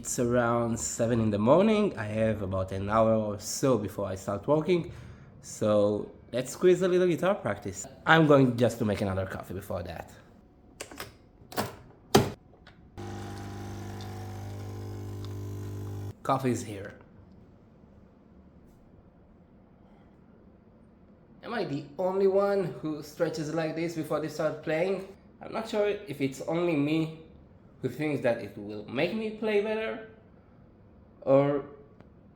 It's around 7 in the morning. I have about an hour or so before I start working. So let's squeeze a little guitar practice. I'm going just to make another coffee before that. Coffee is here. Am I the only one who stretches like this before they start playing? I'm not sure if it's only me who thinks that it will make me play better, or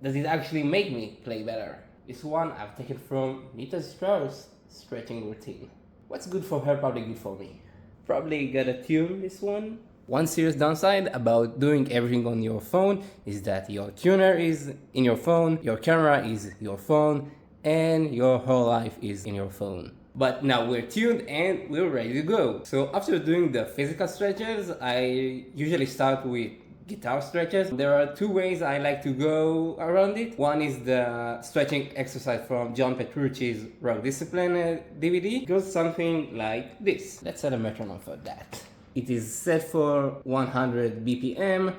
does it actually make me play better? This one I've taken from Nita Strauss' stretching routine. What's good for her, probably good for me. Probably gotta tune this one. One serious downside about doing everything on your phone is that your tuner is in your phone, your camera is your phone, and your whole life is in your phone. But now we're tuned and we're ready to go. So after doing the physical stretches, I usually start with guitar stretches. There are two ways I like to go around it. One is the stretching exercise from John Petrucci's Rock Discipline DVD. It goes something like this. Let's set a metronome for that. It is set for 100 BPM,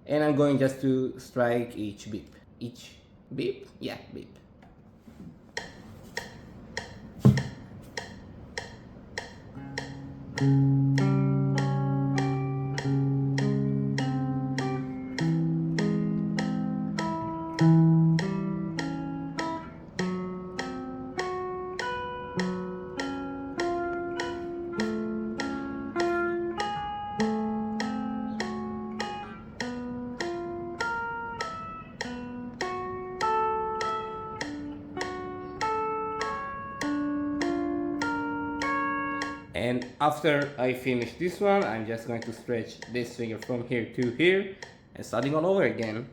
and I'm going just to strike each beep. Each beep? Yeah, beep. And after I finish this one, I'm just going to stretch this finger from here to here and starting all over again.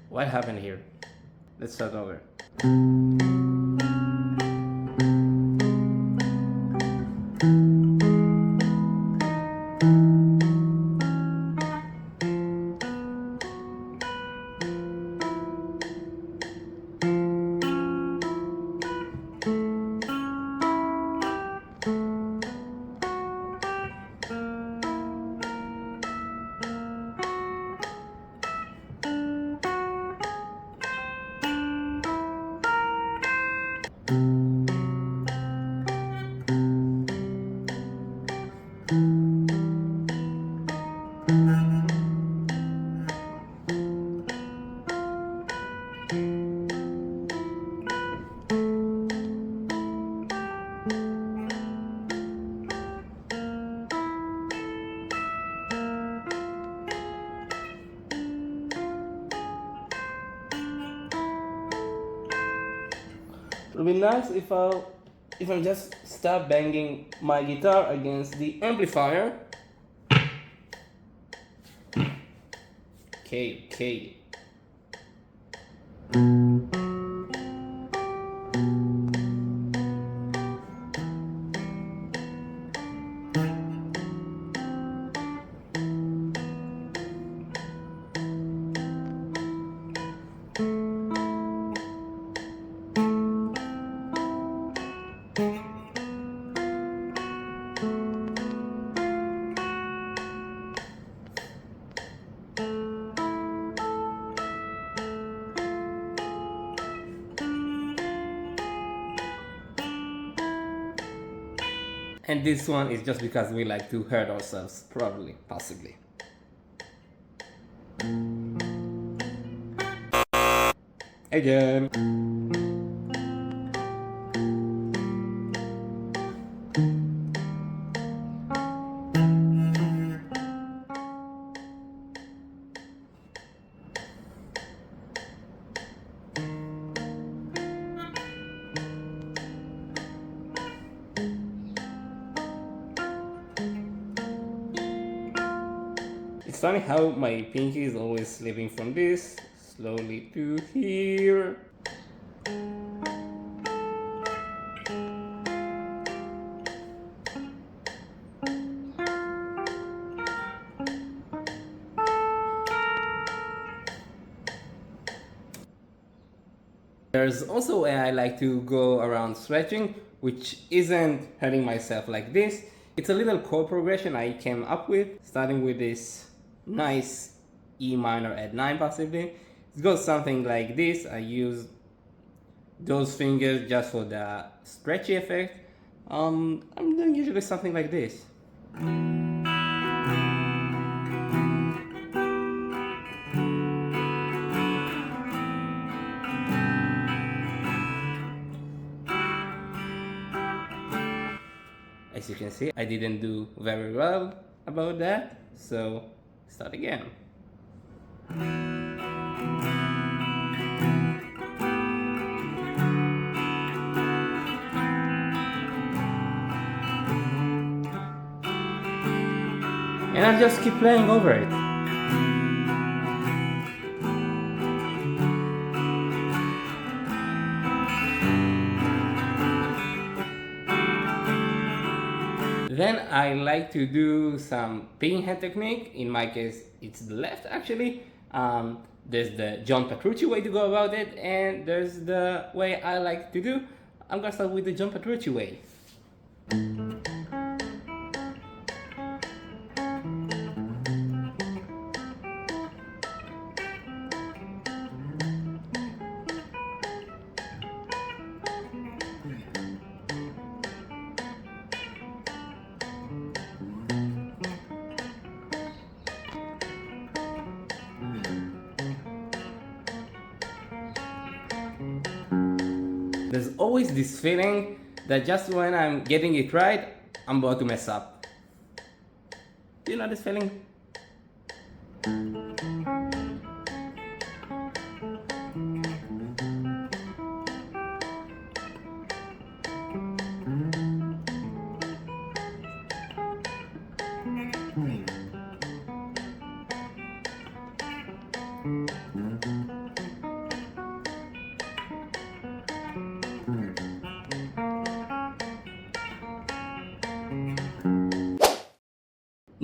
What happened here? Let's start over. It would be nice if I just start banging my guitar against the amplifier. Okay. And this one is just because we like to hurt ourselves, probably, possibly. Again. funny how my pinky is always slipping from this slowly to here. There's also a way I like to go around stretching, which isn't hurting myself like this. It's a little chord progression I came up with, starting with this nice E minor at 9 possibly. It goes something like this. I use those fingers just for the stretchy effect. I'm doing usually something like this. As you can see, I didn't do very well about that, so start again. And I'll just keep playing over it. Then I like to do some pin hand technique. In my case, it's the left actually. There's the John Petrucci way to go about it, and there's the way I like to do. I'm gonna start with the John Petrucci way. There's always this feeling that just when I'm getting it right, I'm about to mess up. Do you know this feeling?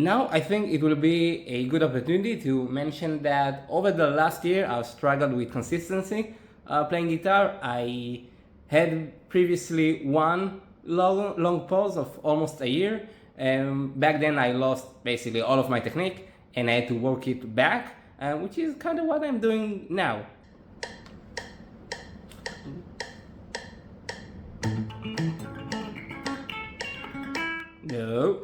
Now I think it will be a good opportunity to mention that over the last year I've struggled with consistency playing guitar. I had previously one long pause of almost a year, and back then I lost basically all of my technique and I had to work it back, which is kind of what I'm doing now. No.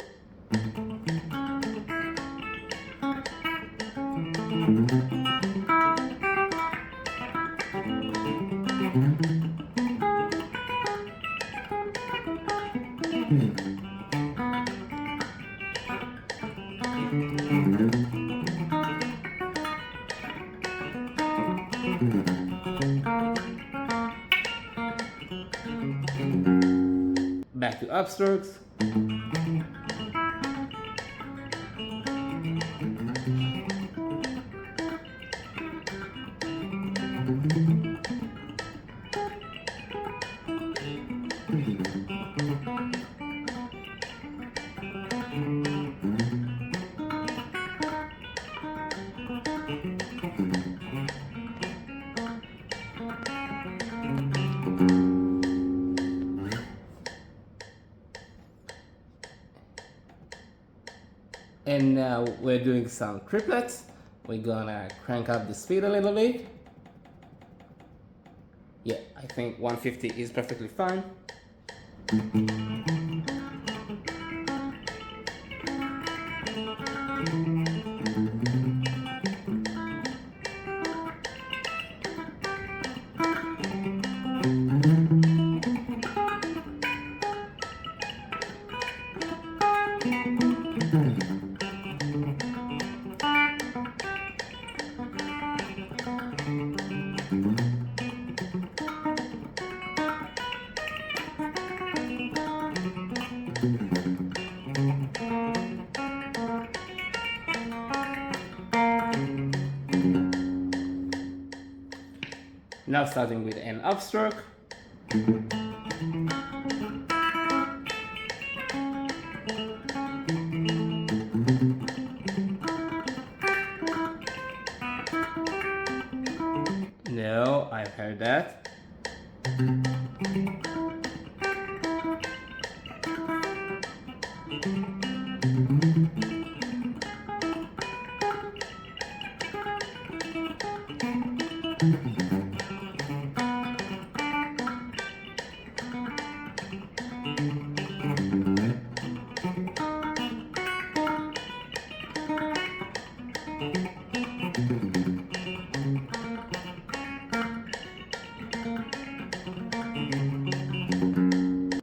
Back to upstrokes. And now we're doing some triplets. We're gonna crank up the speed a little bit. Yeah, I think 150 is perfectly fine. Now starting with an upstroke. No, I've heard that.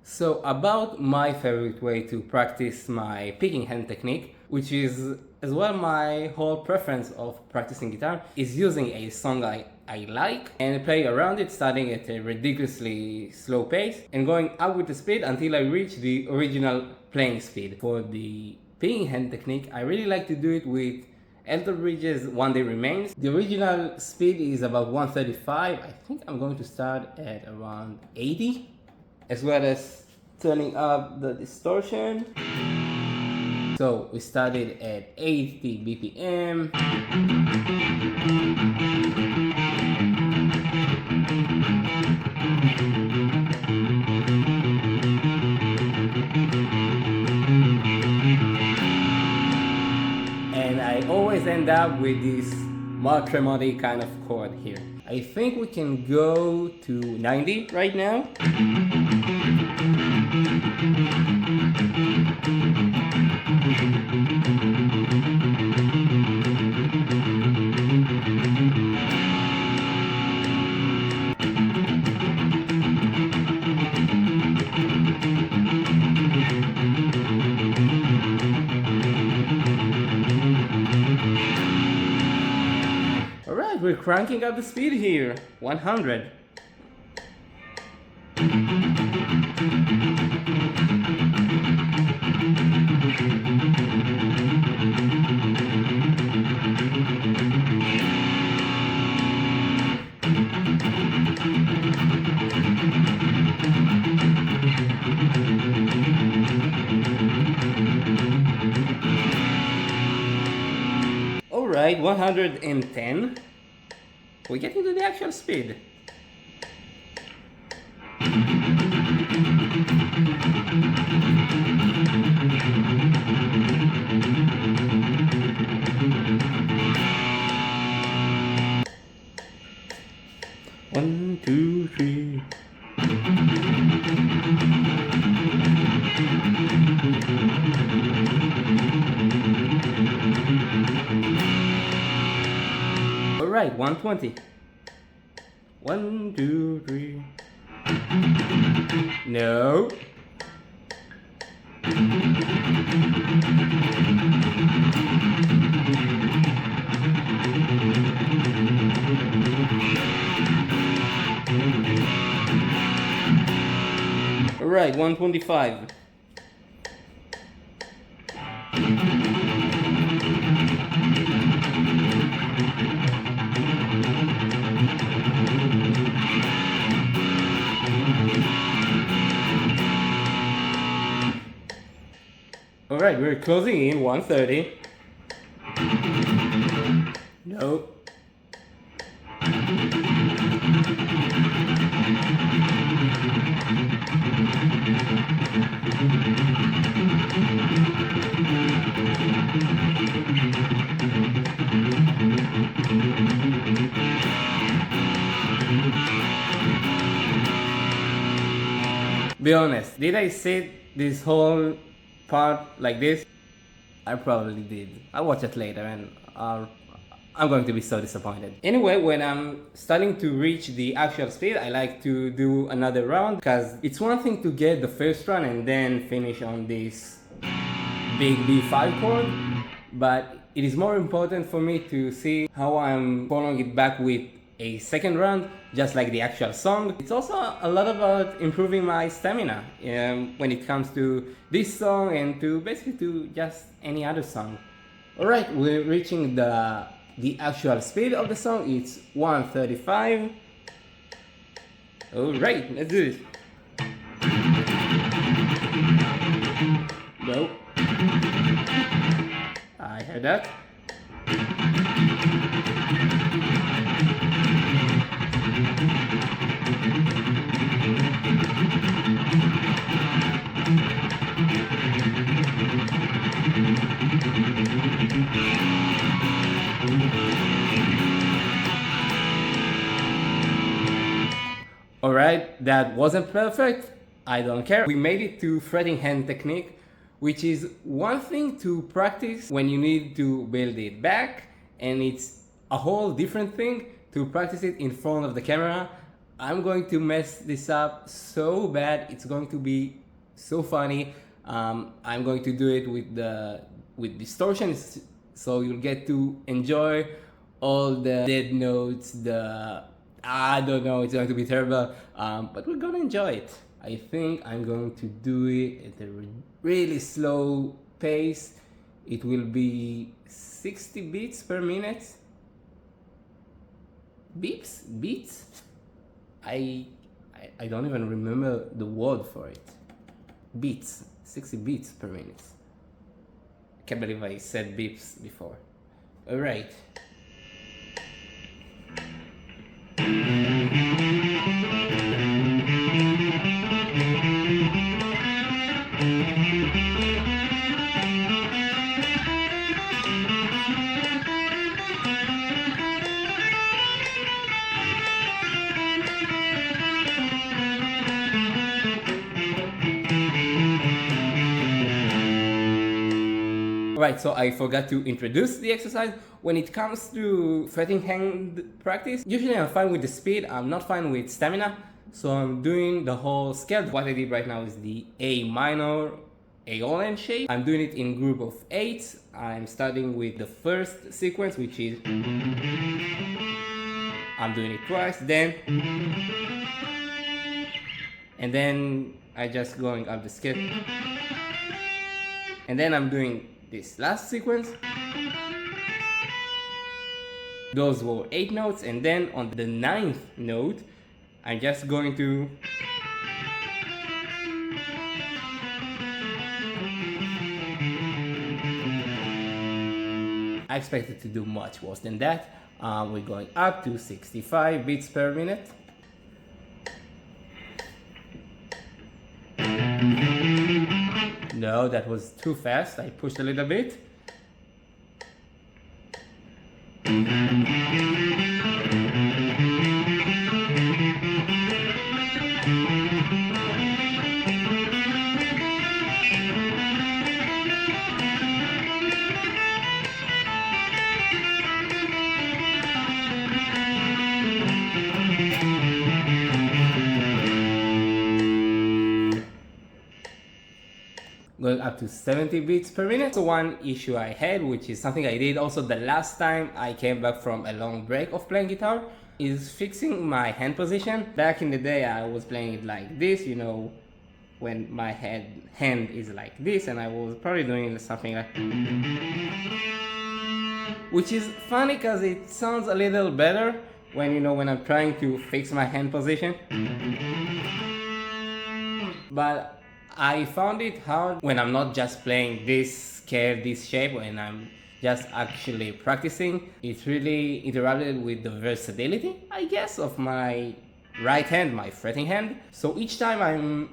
So about my favorite way to practice my picking hand technique, which is as well my whole preference of practicing guitar, is using a song I like and play around it, starting at a ridiculously slow pace and going up with the speed until I reach the original playing speed. For the picking hand technique, I really like to do it with Elton Bridges' One Day Remains. The original speed is about 135. I think I'm going to start at around 80, as well as turning up the distortion. So we started at 80 BPM. And I always end up with this more tremoty kind of chord here. I think we can go to 90 right now. Alright, we're cranking up the speed here. 100. Alright, 110. We're getting to the actual speed. One, two, three. Alright, 120. 1, 2, 3. No. Alright, 125. Alright, we're closing in 130. No. Be honest, did I sit this whole part like this? I probably did. I'll watch it later and I'm going to be so disappointed. Anyway, when I'm starting to reach the actual speed, I like to do another round, because it's one thing to get the first run and then finish on this big B5 chord, but it is more important for me to see how I'm following it back with a second round, just like the actual song. It's also a lot about improving my stamina when it comes to this song and to basically to just any other song. Alright, we're reaching the actual speed of the song. It's 135. Alright, let's do it. No. I heard that. Alright, that wasn't perfect. I don't care. We made it to fretting hand technique, which is one thing to practice when you need to build it back, and it's a whole different thing to practice it in front of the camera. I'm going to mess this up so bad. It's going to be so funny. I'm going to do it with distortions, so you'll get to enjoy all the dead notes, I don't know, it's going to be terrible, but we're gonna enjoy it. I think I'm going to do it at a really slow pace. It will be 60 beats per minute. Beats? I don't even remember the word for it. Beats, 60 beats per minute. I can't believe I said beeps before. Alright. Right, so I forgot to introduce the exercise. When it comes to fretting hand practice, usually I'm fine with the speed, I'm not fine with stamina, so I'm doing the whole scale. What I did right now is the A minor Aeolian shape. I'm doing it in group of 8. I'm starting with the first sequence, which is I'm doing it twice, then and then I just going up the scale, and then I'm doing this last sequence. Those were 8 notes, and then on the 9th note I'm just going to I expected to do much worse than that. We're going up to 65 beats per minute. No, that was too fast. I pushed a little bit. Going up to 70 beats per minute. So one issue I had, which is something I did also the last time I came back from a long break of playing guitar, is fixing my hand position. Back in the day I was playing it like this, you know, when my hand is like this, and I was probably doing something like, which is funny because it sounds a little better when, you know, when I'm trying to fix my hand position. But I found it hard when I'm not just playing this scale, this shape, when I'm just actually practicing. It's really interrupted with the versatility, I guess, of my right hand, my fretting hand. So each time,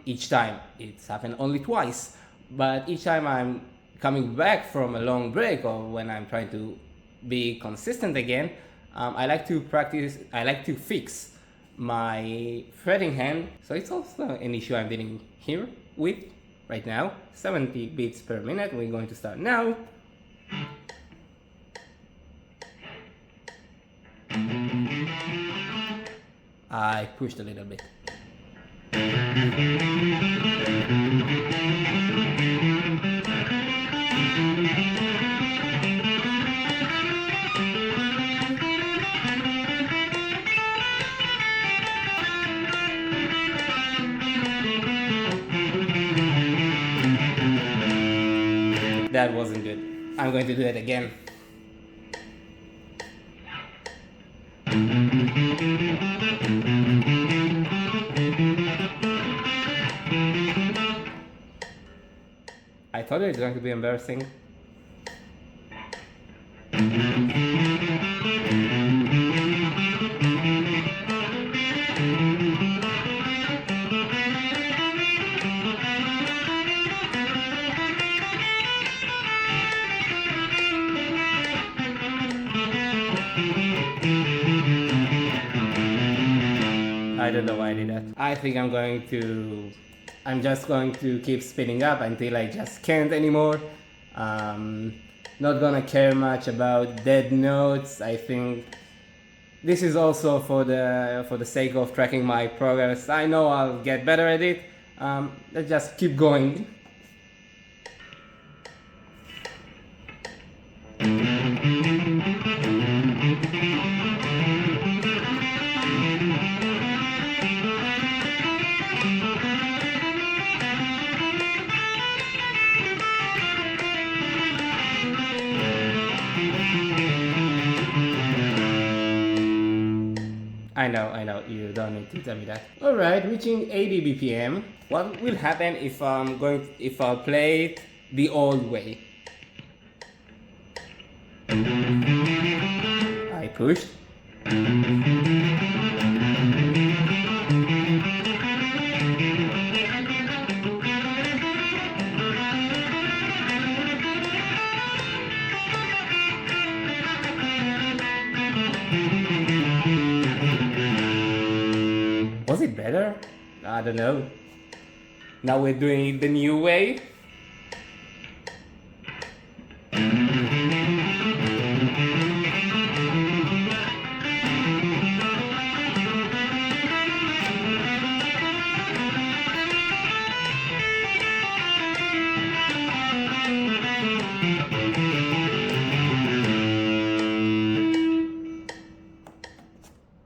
it's happened only twice, but each time I'm coming back from a long break, or when I'm trying to be consistent again, I like to fix my fretting hand. So it's also an issue I'm dealing here with right now. 70 beats per minute. We're going to start now. I pushed a little bit. That wasn't good. I'm going to do it again. told you it's going to be embarrassing. I don't know why I did that. I think I'm just going to keep speeding up until I just can't anymore. Not gonna care much about dead notes. I think this is also for the sake of tracking my progress. I know I'll get better at it. Let's just keep going. I know, you don't need to tell me that. Alright, reaching 80 BPM. What will happen if I'll play it the old way? I pushed. Was it better? I don't know. Now we're doing it the new way.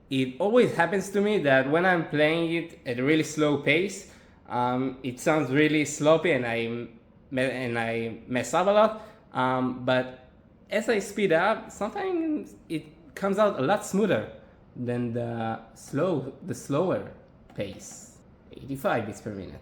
It always happens to me that when I'm playing it at a really slow pace, it sounds really sloppy and I mess up a lot. But as I speed up, sometimes it comes out a lot smoother than the slower pace. 85 beats per minute.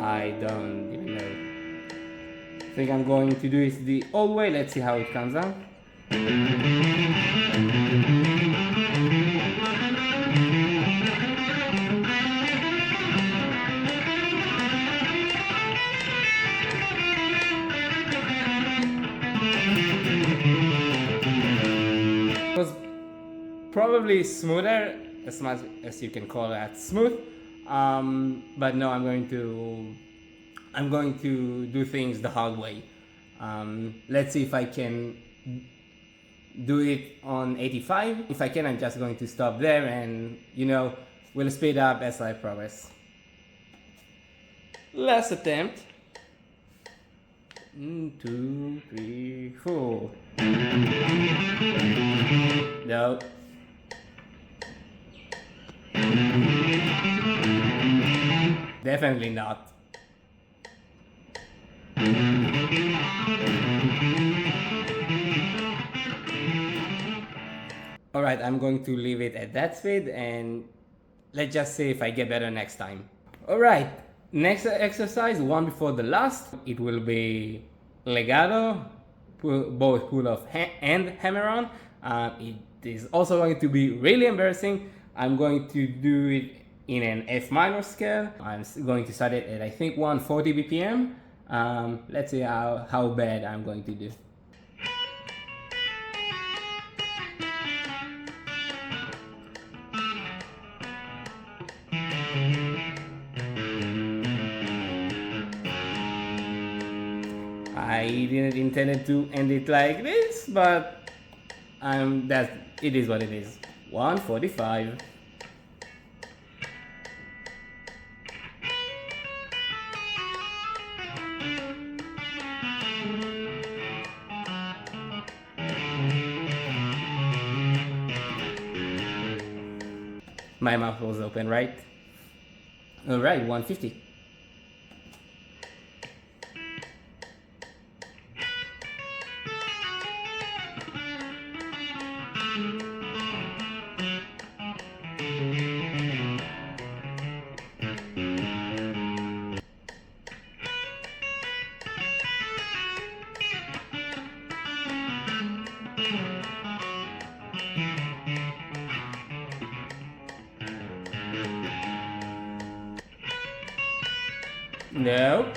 I don't even know. I think I'm going to do it the old way. Let's see how it comes out. It was probably smoother, as much as you can call that smooth. But no, I'm going to do things the hard way. Let's see if I can do it on 85. If I can, I'm just going to stop there and, we'll speed up as I progress. Last attempt. 1, 2, 3, 4. No. Definitely not. Alright, I'm going to leave it at that speed and let's just see if I get better next time. Alright, next exercise, one before the last, it will be legato, both pull off and hammer on. It is also going to be really embarrassing. I'm going to do it in an F minor scale. I'm going to start it at I think 140 BPM. Let's see how bad I'm going to do. I didn't intend to end it like this, but it is what it is. 145. My mouth was open, right? Alright, 150. No.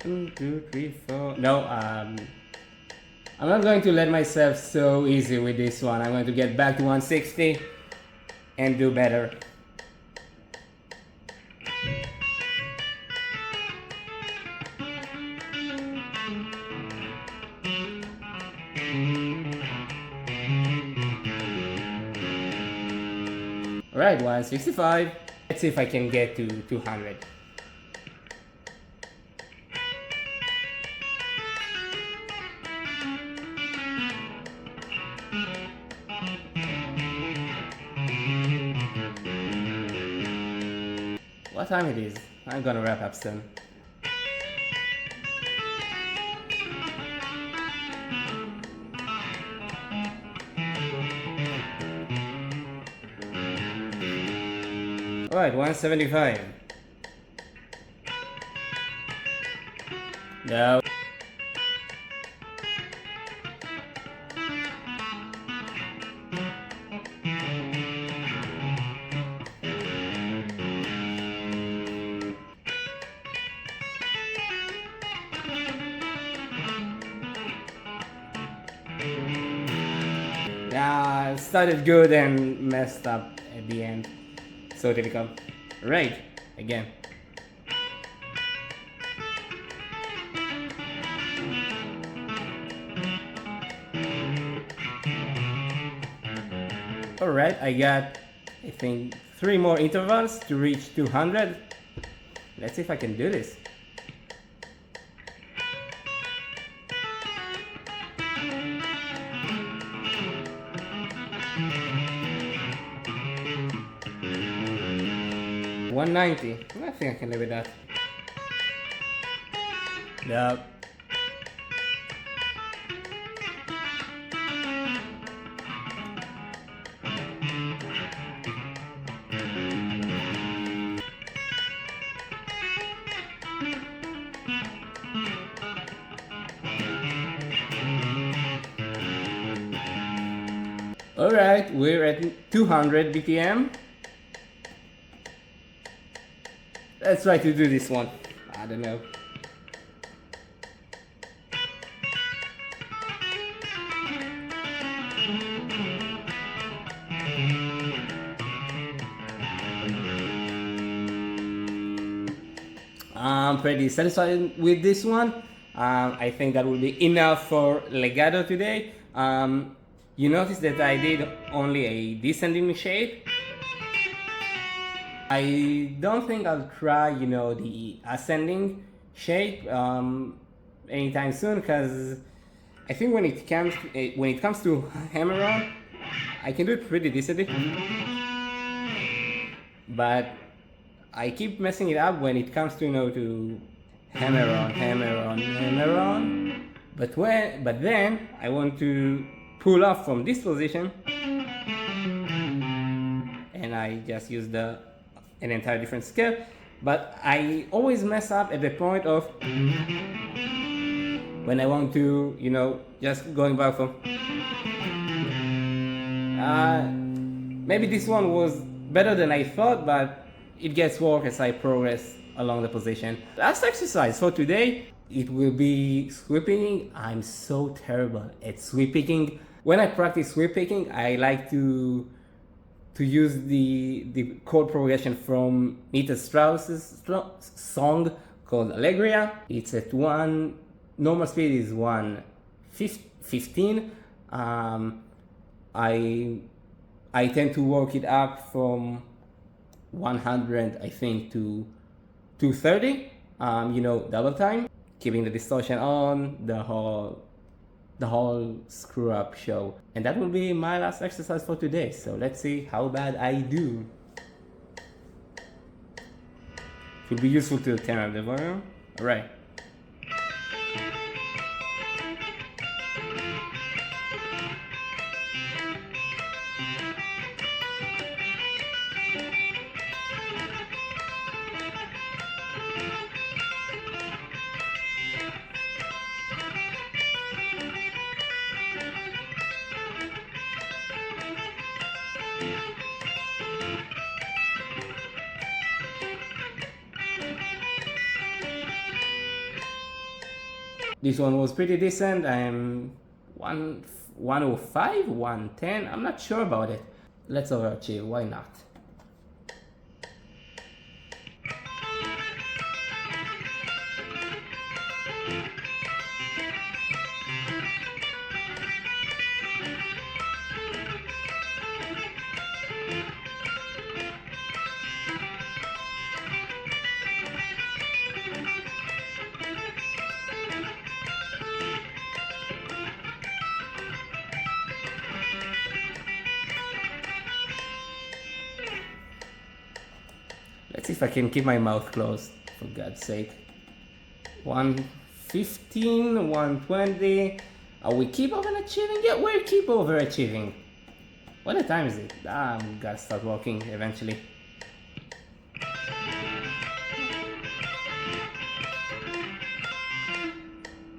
One, two, three, four. No, I'm not going to let myself so easy with this one. I'm going to get back to 160 and do better. Alright, 165. Let's see if I can get to 200. What time it is? I'm gonna wrap up soon. Alright, 175. No. Yeah, started good and messed up at the end. So typical. Right, again. Alright, I got, I think, 3 more intervals to reach 200. Let's see if I can do this. $190. I think I can live with that. Yep. Alright, we're at 200 BPM. Let's try to do this one. I don't know. I'm pretty satisfied with this one. I think that will be enough for Legato today. You notice that I did only a descending shape. I don't think I'll try, the ascending shape anytime soon, because I think when it comes to hammer on, I can do it pretty decently. But I keep messing it up when it comes to to hammer on. But then I want to pull off from this position, and I just use an entire different scale. But I always mess up at the point of when I want to, just going back from. Maybe this one was better than I thought, but it gets worse as I progress along the position. Last exercise for today, it will be sweep picking. I'm so terrible at sweep picking. When I practice sweep picking, I like to use the chord progression from Nita Strauss's song called Allegria. It's at normal speed is 115. I I tend to work it up from 100, I think, to 230. Double time, keeping the distortion on the whole screw up show. And that will be my last exercise for today. So let's see how bad I do. It will be useful to turn up the volume. All right. This one was pretty decent. I'm 105, 110. I'm not sure about it. Let's overachieve. Why not? Let's see if I can keep my mouth closed, for God's sake. 115, 120. Are we keep overachieving? Yeah, we're keep overachieving. What time is it? I'm gotta start walking eventually.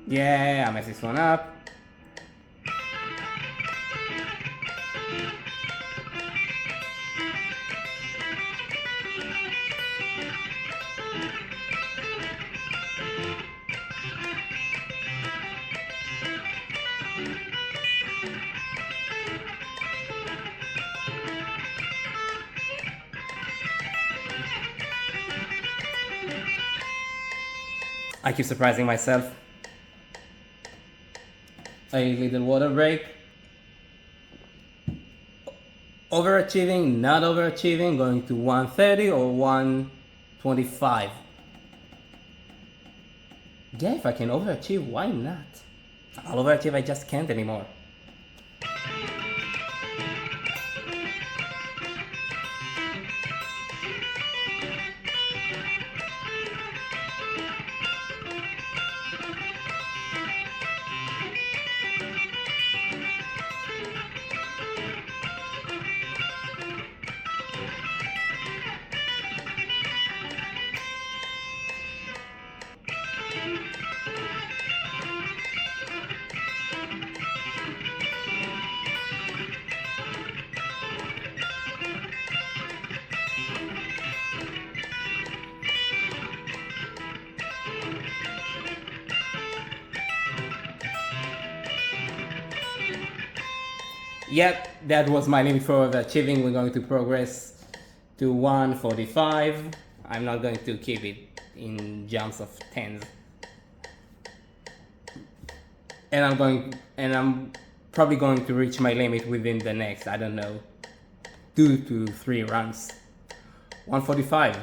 Yeah, I messed this one up. I keep surprising myself. A little water break. Overachieving, not overachieving, going to 130 or 125. Yeah, if I can overachieve, why not? I'll overachieve, I just can't anymore. Yep, that was my limit for achieving. We're going to progress to 145. I'm not going to keep it in jumps of tens. And I'm probably going to reach my limit within the next, I don't know, 2 to 3 runs. 145.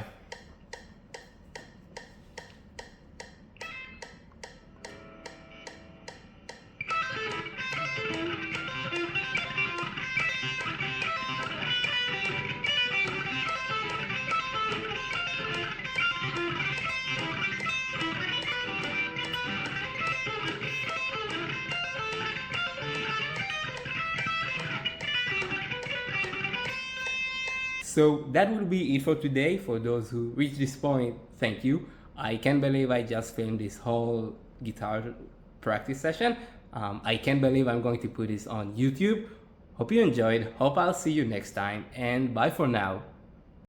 So that will be it for today. For those who reached this point, thank you. I can't believe I just filmed this whole guitar practice session. I can't believe I'm going to put this on YouTube. Hope you enjoyed. Hope I'll see you next time, and bye for now.